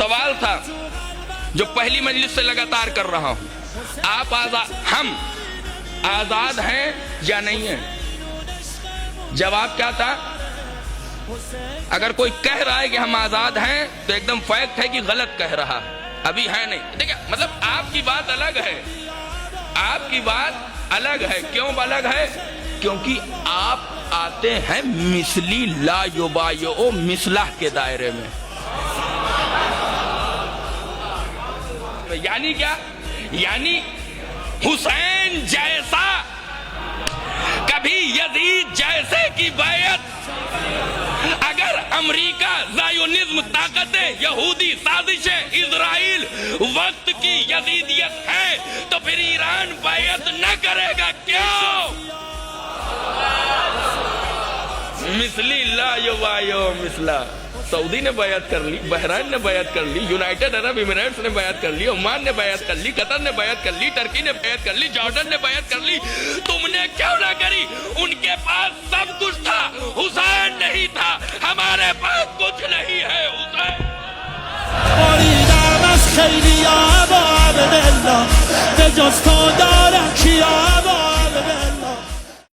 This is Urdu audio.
سوال تھا جو پہلی مجلس سے لگاتار کر رہا ہوں، آپ ہم آزاد ہیں یا نہیں ہیں؟ جواب کیا تھا؟ اگر کوئی کہہ رہا ہے کہ ہم آزاد ہیں تو ایک دم فیکٹ ہے کہ غلط کہہ رہا، ابھی ہے نہیں۔ دیکھیں مطلب آپ کی بات الگ ہے، آپ کی بات الگ ہے۔ کیوں الگ ہے؟ کیونکہ آپ آتے ہیں مثلی لا یبایعو مثلہ کے دائرے میں۔ یعنی کیا؟ یعنی حسین جیسا، کبھی یزید جیسے کی بیعت اگر امریکہ، زائونزم، طاقتیں، یہودی سازشیں، اسرائیل وقت کی یزیدیت ہے تو پھر ایران بیعت نہ کرے گا؟ کیوں؟ مثلی لا یبایعو مثلہ۔ سعودی نے بیعت کر لی، بحرین نے بیعت کر لی، یونائٹڈ عرب امریٹس نے بیعت کر لی، عمان نے بیعت کر لی، قطر نے بیعت کر لی، ترکی نے بیعت کر لی، جارڈن نے بیعت کر لی، تم نے کیوں نہ کری؟ ان کے پاس سب کچھ تھا، حسین نہیں تھا۔ ہمارے پاس کچھ نہیں ہے، حسین۔ خیلی با عبدالله به جز تو دارم کیا